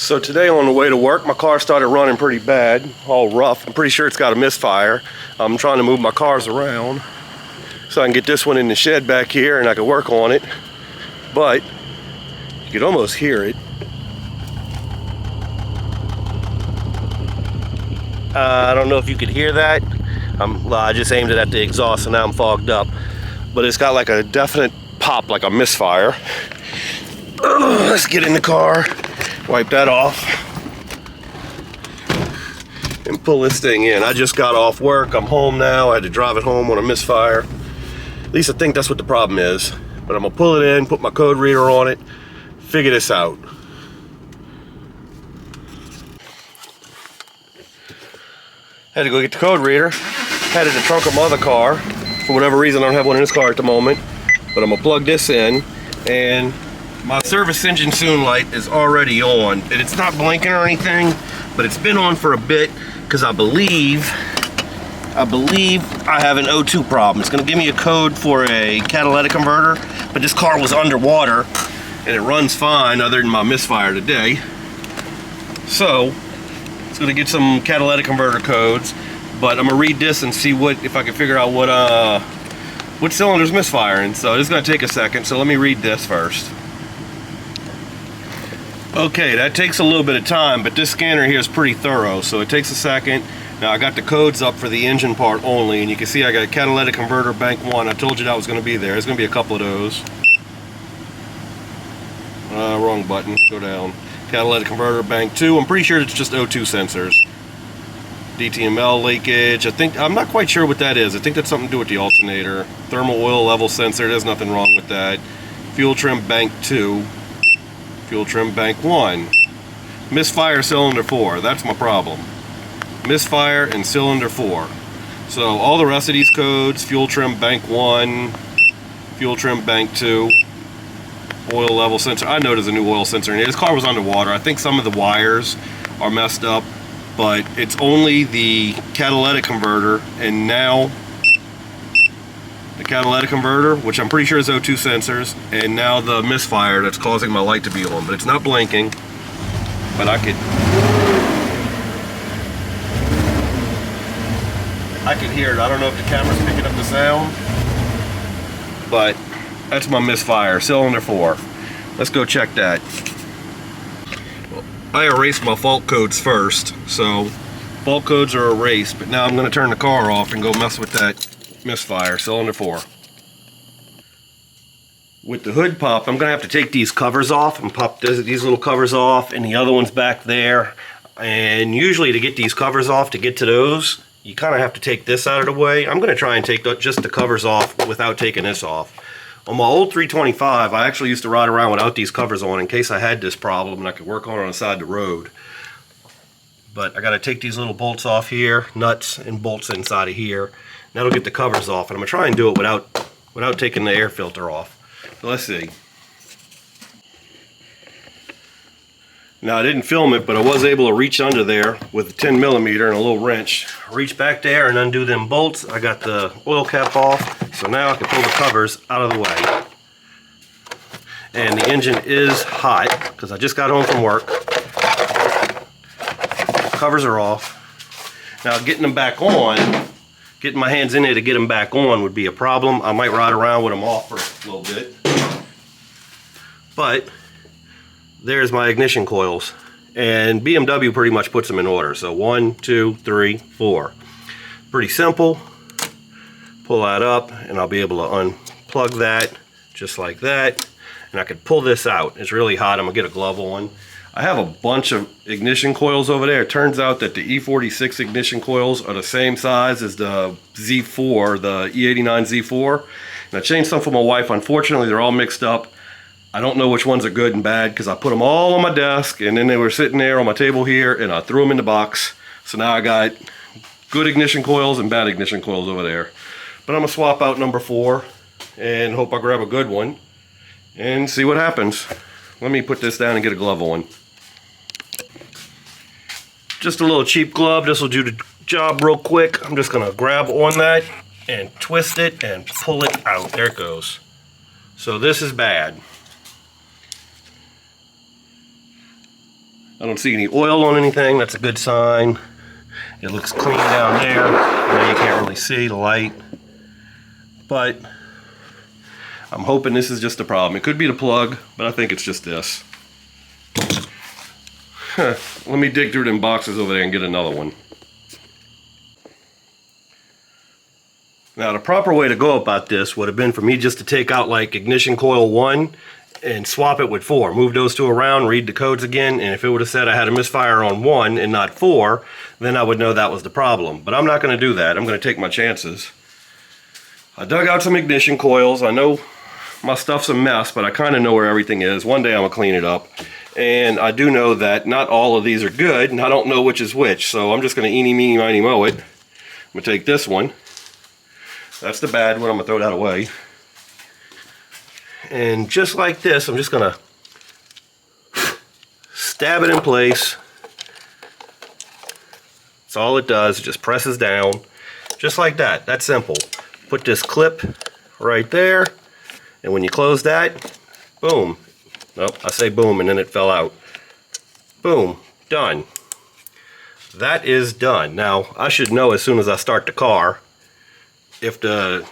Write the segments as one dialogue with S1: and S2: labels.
S1: So today on the way to work, my car started running pretty bad, all rough. I'm pretty sure it's got a misfire. I'm trying to move my cars around so I can get this one in the shed back here and I can work on it. But you could almost hear it. I don't know if you could hear that. I just aimed it at the exhaust and now I'm fogged up. But it's got like a definite pop, like a misfire. Let's get in the car. Wipe that off and pull this thing in. I just got off work. I'm home now. I had to drive it home on a misfire. At least I think that's what the problem is. But I'm gonna pull it in, put my code reader on it, figure this out. Had to go get the code reader. Had it in the trunk of my other car. For whatever reason, I don't have one in this car at the moment. But I'm gonna plug this in, and my service engine soon light is already on, and it's not blinking or anything, but it's been on for a bit because I believe I have an O2 problem. It's going to give me a code for a catalytic converter, but this car was underwater and it runs fine other than my misfire today. So it's going to get some catalytic converter codes, but I'm going to read this and see if I can figure out what cylinder's misfiring. So it's going to take a second, so let me read this first. Okay, that takes a little bit of time, but this scanner here is pretty thorough, so it takes a second. Now I got the codes up for the engine part only, and you can see I got a catalytic converter bank 1. I told you that was going to be there. There's going to be a couple of those. Wrong button. Go down. Catalytic converter bank 2. I'm pretty sure it's just O2 sensors. DTML leakage. I'm not quite sure what that is. I think that's something to do with the alternator. Thermal oil level sensor. There's nothing wrong with that. Fuel trim bank 2. Fuel trim bank 1. Misfire cylinder 4. That's my problem. Misfire and cylinder 4. So all the rest of these codes, fuel trim bank 1, fuel trim bank 2, oil level sensor. I know there's a new oil sensor in here. This car was underwater. I think some of the wires are messed up, but it's only the catalytic converter, and now the catalytic converter, which I'm pretty sure is O2 sensors, and now the misfire that's causing my light to be on. But it's not blinking, but I could hear it. I don't know if the camera's picking up the sound, but that's my misfire, cylinder 4. Let's go check that. Well, I erased my fault codes first, so fault codes are erased, but now I'm going to turn the car off and go mess with that misfire, cylinder 4. With the hood pop, I'm going to have to take these covers off and pop these little covers off, and the other one's back there. And usually to get these covers off, to get to those, you kind of have to take this out of the way. I'm going to try and take just the covers off without taking this off. On my old 325, I actually used to ride around without these covers on in case I had this problem and I could work on it on the side of the road. But I got to take these little bolts off here, nuts and bolts inside of here. That'll get the covers off, and I'm going to try and do it without taking the air filter off. So let's see. Now I didn't film it, but I was able to reach under there with a 10mm and a little wrench. Reach back there and undo them bolts. I got the oil cap off, so now I can pull the covers out of the way. And the engine is hot because I just got home from work. Covers are off. Now getting them back on, getting my hands in there to get them back on would be a problem. I might ride around with them off for a little bit. But there's my ignition coils, and BMW pretty much puts them in order. So 1, 2, 3, 4. Pretty simple. Pull that up and I'll be able to unplug that just like that, and I could pull this out. It's really hot. I'm gonna get a glove on. I have a bunch of ignition coils over there. It turns out that the E46 ignition coils are the same size as the Z4, the E89 Z4. And I changed some for my wife. Unfortunately, they're all mixed up. I don't know which ones are good and bad because I put them all on my desk, and then they were sitting there on my table here, and I threw them in the box. So now I got good ignition coils and bad ignition coils over there. But I'm gonna swap out number 4 and hope I grab a good one and see what happens. Let me put this down and get a glove on. Just a little cheap glove. This will do the job real quick. I'm just gonna grab on that and twist it and pull it out. There it goes. So this is bad. I don't see any oil on anything. That's a good sign. It looks clean down there. I know you can't really see the light, but I'm hoping this is just a problem. It could be the plug, but I think it's just this. Let me dig through them boxes over there and get another one. Now the proper way to go about this would have been for me just to take out like ignition coil 1 and swap it with 4. Move those two around, read the codes again, and if it would have said I had a misfire on 1 and not 4, then I would know that was the problem. But I'm not going to do that. I'm going to take my chances. I dug out some ignition coils. I know my stuff's a mess, but I kind of know where everything is. One day I'm going to clean it up. And I do know that not all of these are good, and I don't know which is which. So I'm just going to eeny, meeny, miny, moe it. I'm going to take this one. That's the bad one. I'm going to throw that away. And just like this, I'm just going to stab it in place. That's all it does. It just presses down. Just like that. That's simple. Put this clip right there. And when you close that, boom. Nope, I say boom and then it fell out. Boom. Done. That is done. Now, I should know as soon as I start the car if that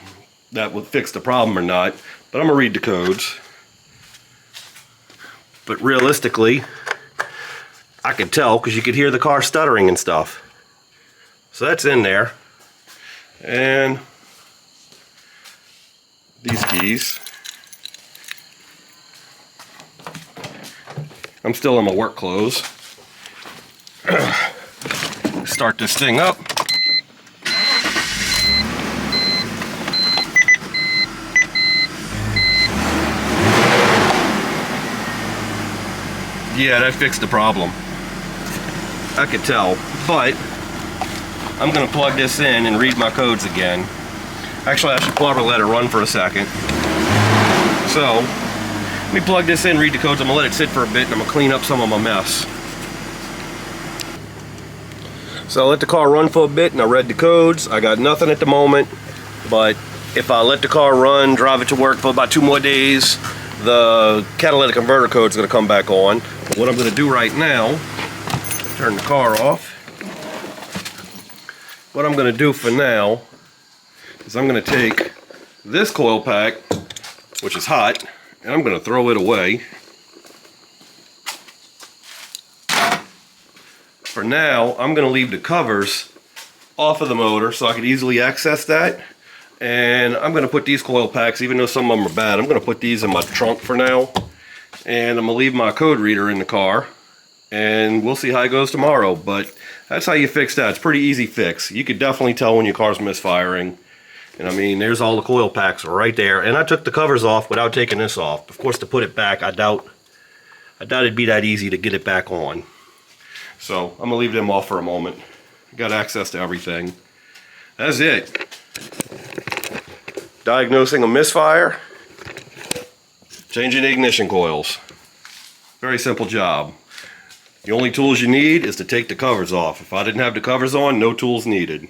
S1: would fix the problem or not. But I'm going to read the codes. But realistically, I could tell because you could hear the car stuttering and stuff. So that's in there. And these keys. I'm still in my work clothes. Start this thing up. Yeah, that fixed the problem. I could tell, but I'm going to plug this in and read my codes again. Actually, I should probably let it run for a second. So, let me plug this in, read the codes. I'm going to let it sit for a bit, and I'm going to clean up some of my mess. So I let the car run for a bit, and I read the codes. I got nothing at the moment, but if I let the car run, drive it to work for about 2 more days, the catalytic converter code is going to come back on. But what I'm going to do right now, turn the car off. What I'm going to do for now is I'm going to take this coil pack, which is hot, and I'm going to throw it away. For now, I'm going to leave the covers off of the motor so I can easily access that. And I'm going to put these coil packs, even though some of them are bad, I'm going to put these in my trunk for now. And I'm going to leave my code reader in the car. And we'll see how it goes tomorrow. But that's how you fix that. It's a pretty easy fix. You could definitely tell when your car's misfiring. And I mean, there's all the coil packs right there. And I took the covers off without taking this off. Of course, to put it back, I doubt it'd be that easy to get it back on. So I'm going to leave them off for a moment. Got access to everything. That's it. Diagnosing a misfire, changing ignition coils. Very simple job. The only tools you need is to take the covers off. If I didn't have the covers on, no tools needed.